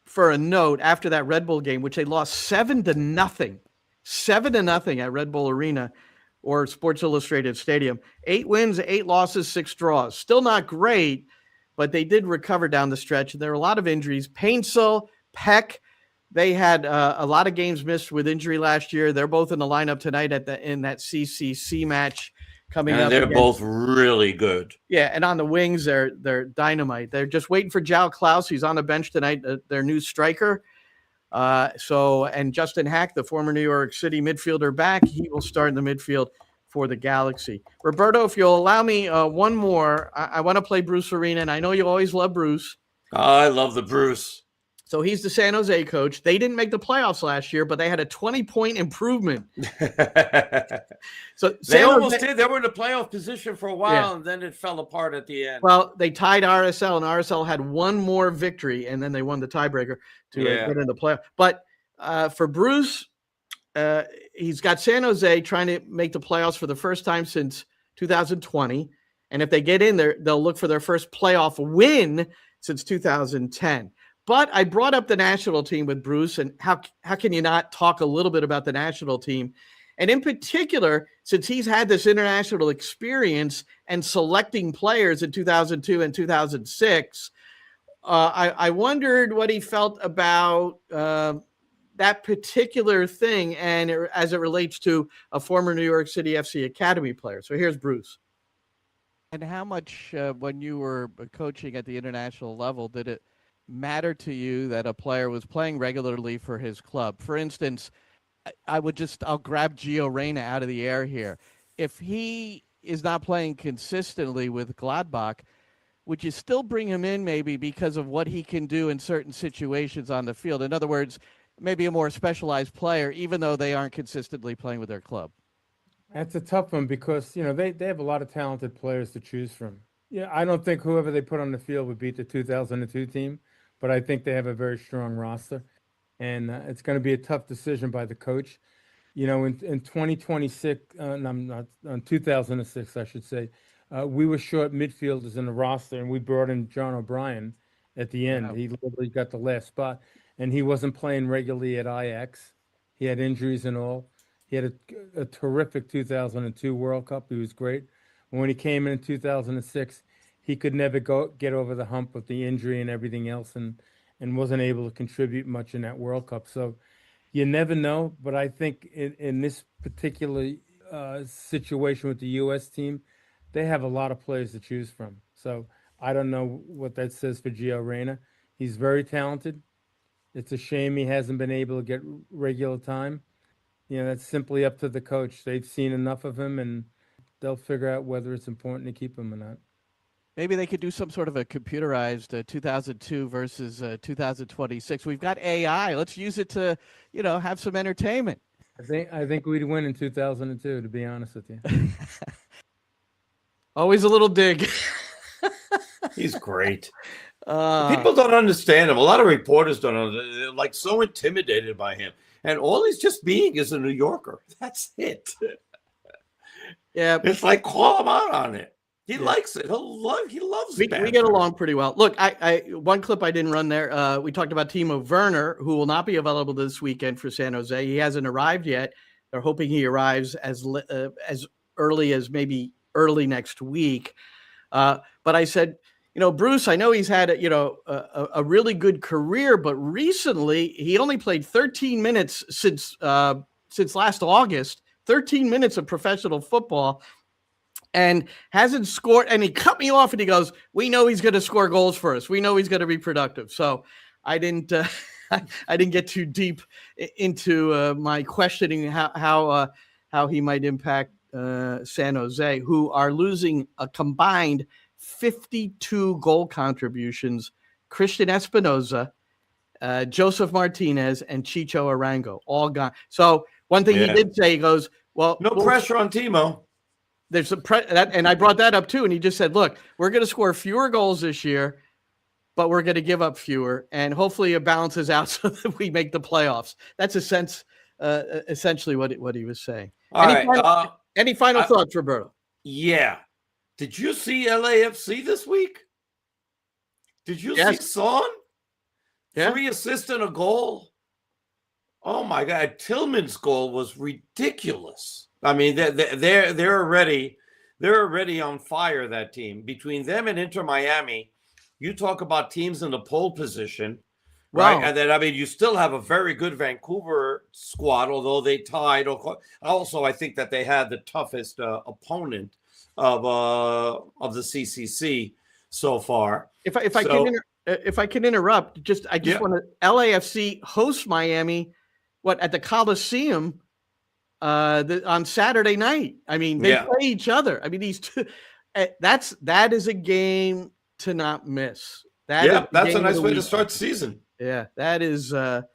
for a note, after that Red Bull game, which they lost 7-0, 7-0 at Red Bull Arena or Sports Illustrated Stadium, 8 wins, 8 losses, 6 draws. Still not great, but they did recover down the stretch. There were a lot of injuries. Painsel, Peck, they had a lot of games missed with injury last year. They're both in the lineup tonight in that CCC match coming up. And they're against, both really good. Yeah, and on the wings, they're dynamite. They're just waiting for Jao Klaus. He's on the bench tonight, their new striker. And Justin Hack, the former New York City midfielder, back. He will start in the midfield for the Galaxy. Roberto, if you'll allow me one more, I want to play Bruce Arena, and I know you always love Bruce. I love the Bruce. So he's the San Jose coach. They didn't make the playoffs last year, but they had a 20-point improvement. So They almost did. They were in the playoff position for a while, and then it fell apart at the end. Well, they tied RSL, and RSL had one more victory, and then they won the tiebreaker to get in the playoff. But for Bruce, he's got San Jose trying to make the playoffs for the first time since 2020. And if they get in there, they'll look for their first playoff win since 2010. But I brought up the national team with Bruce, and how can you not talk a little bit about the national team? And in particular, since he's had this international experience and selecting players in 2002 and 2006, I wondered what he felt about that particular thing and as it relates to a former New York City FC Academy player. So here's Bruce. And how much, when you were coaching at the international level, did it matter to you that a player was playing regularly for his club? For instance, I'll grab Gio Reyna out of the air here. If he is not playing consistently with Gladbach, would you still bring him in maybe because of what he can do in certain situations on the field? In other words, maybe a more specialized player, even though they aren't consistently playing with their club? That's a tough one because, they have a lot of talented players to choose from. Yeah, I don't think whoever they put on the field would beat the 2002 team, but I think they have a very strong roster, and it's going to be a tough decision by the coach. In 2026, 2006, I should say, we were short midfielders in the roster, and we brought in John O'Brien at the end. Yeah. He literally got the last spot, and he wasn't playing regularly at Ajax. He had injuries and all. He had a terrific 2002 World Cup. He was great. When he came in 2006, he could never get over the hump of the injury and everything else, and wasn't able to contribute much in that World Cup. So You never know, but I think in this particular situation with the U.S. team, they have a lot of players to choose from. So I don't know what that says for Gio Reyna. He's very talented. It's a shame he hasn't been able to get regular time. That's simply up to the coach. They've seen enough of him, and they'll figure out whether it's important to keep him or not. Maybe they could do some sort of a computerized 2002 versus 2026. We've got AI. Let's use it to, have some entertainment. I think we'd win in 2002, to be honest with you. Always a little dig. He's great. People don't understand him. A lot of reporters don't understand. They're like so intimidated by him. And all he's just being is a New Yorker. That's it. Yeah. It's like call him out on it. He likes it. He loves it. We get along pretty well. Look, I one clip I didn't run there. We talked about Timo Werner, who will not be available this weekend for San Jose. He hasn't arrived yet. They're hoping he arrives as early as maybe early next week. But I said, Bruce, I know he's had a really good career, but recently he only played 13 minutes since last August. 13 minutes of professional football. And hasn't scored, and he cut me off and he goes, we know he's going to score goals for us. We know he's going to be productive. So I didn't I didn't get too deep into my questioning how he might impact San Jose, who are losing a combined 52 goal contributions. Christian Espinoza, Joseph Martinez, and Chicho Arango, all gone. So one thing he did say, he goes, well, no pressure on Timo. There's and I brought that up too. And he just said, look, we're going to score fewer goals this year, but we're going to give up fewer. And hopefully it balances out so that we make the playoffs. That's essentially what he was saying. Any final thoughts, Roberto? Yeah. Did you see LAFC this week? Did you see Son? Yeah. 3 assists and a goal. Oh my God. Tillman's goal was ridiculous. I mean, they're already on fire, that team. Between them and Inter Miami, you talk about teams in the pole position, right? Wow. And then, you still have a very good Vancouver squad, although they tied. Also, I think that they had the toughest opponent of the CCC so far. If I can interrupt, I just want to LAFC host Miami, at the Coliseum. On Saturday night. I mean, they play each other. I mean, these two. That is a game to not miss. That's a nice way to start the season. Yeah, that is a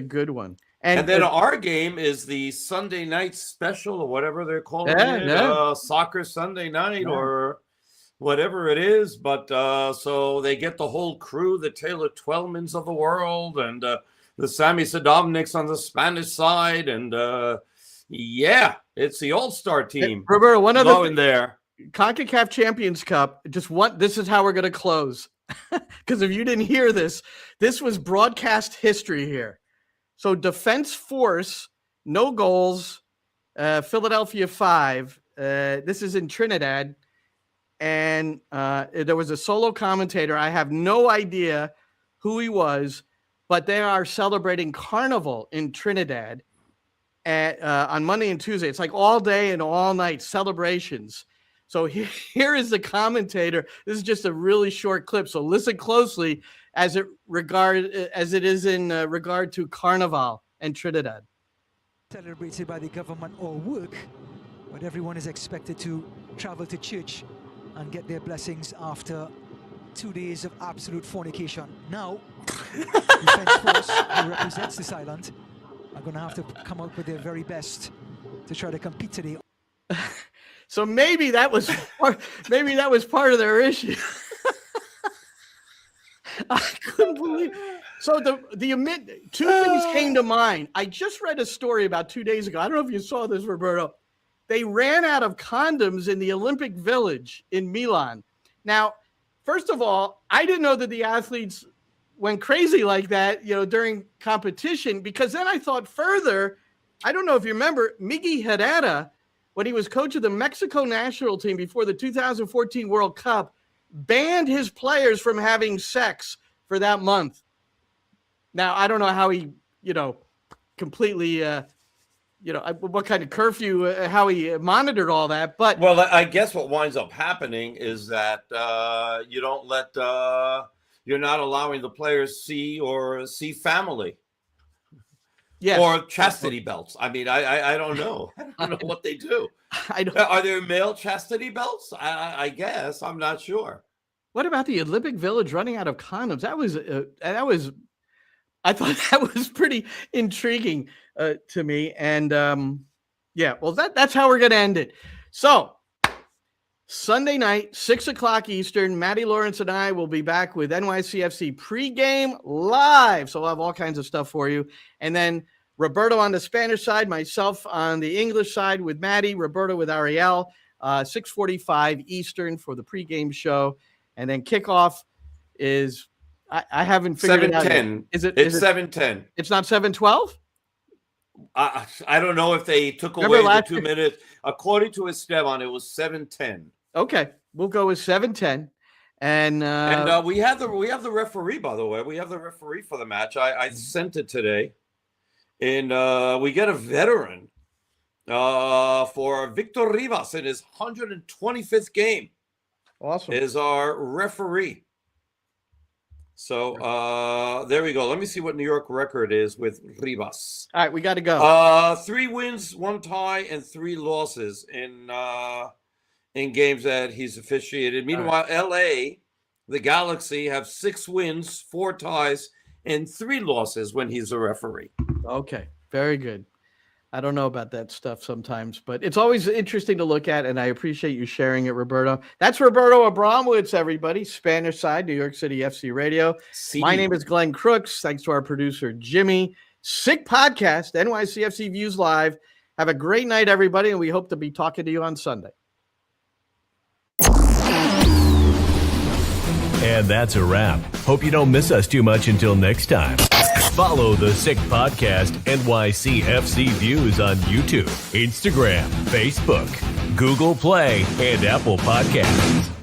good one. And then our game is the Sunday night special, or whatever they're calling it, Soccer Sunday Night, or whatever it is. But so they get the whole crew, the Taylor Twellmans of the world, and the Sammy Sadovniks on the Spanish side, and it's the All-Star team. Roberto, one other thing in there. CONCACAF Champions Cup. This is how we're going to close, because if you didn't hear this was broadcast history here. So Defense Force, no goals. Philadelphia 5. This is in Trinidad, and there was a solo commentator. I have no idea who he was. But they are celebrating Carnival in Trinidad on Monday and Tuesday. It's like all day and all night celebrations. So here is the commentator. This is just a really short clip. So listen closely as it is in regard to Carnival and Trinidad. Celebrated by the government or work, but everyone is expected to travel to church and get their blessings after 2 days of absolute fornication. Now, Defense Force, who represents this island, are going to have to come out with their very best to try to compete today. So maybe that was part of their issue. I couldn't believe it. So two things came to mind. I just read a story about 2 days ago. I don't know if you saw this, Roberto. They ran out of condoms in the Olympic Village in Milan. Now, first of all, I didn't know that the athletes went crazy like that, during competition, because then I thought further. I don't know if you remember Miggy Herrera, when he was coach of the Mexico national team before the 2014 World Cup, banned his players from having sex for that month. Now, I don't know how he completely, what kind of curfew, how he monitored all that. But well, I guess what winds up happening is that you don't let, you're not allowing the players see family. yes, Or chastity belts. I mean, I don't know. I don't know what they do. Are there male chastity belts? I guess. I'm not sure. What about the Olympic Village running out of condoms? I thought that was pretty intriguing to me. And well, that's how we're going to end it. So Sunday night, 6:00 Eastern, Matty Lawrence and I will be back with NYCFC pregame live. So we'll have all kinds of stuff for you. And then Roberto on the Spanish side, myself on the English side with Matty, Roberto with Ariel, 6:45 Eastern for the pregame show. And then kickoff is, I haven't figured it out. 7:10. Is it? It's 7:10. It's not 7:12? I don't know if they took away the 2 minutes. According to Esteban, it was 7:10. Okay, we'll go with 7:10. And we have the referee, by the way. We have the referee for the match. I sent it today. And we get a veteran for Victor Rivas in his 125th game. Awesome. Is our referee. So there we go. Let me see what New York record is with Rivas. All right, we got to go. 3 wins, 1 tie, and 3 losses in games that he's officiated. Meanwhile, LA, the Galaxy, have 6 wins, 4 ties, and 3 losses when he's a referee. Okay, very good. I don't know about that stuff sometimes, but it's always interesting to look at, and I appreciate you sharing it, Roberto. That's Roberto Abramowitz, everybody. Spanish side, New York City FC Radio. My name is Glenn Crooks. Thanks to our producer, Jimmy. Sick Podcast, NYCFC Views Live. Have a great night, everybody, and we hope to be talking to you on Sunday. And that's a wrap. Hope you don't miss us too much until next time. Follow the Sick Podcast NYCFC Views on YouTube, Instagram, Facebook, Google Play, and Apple Podcasts.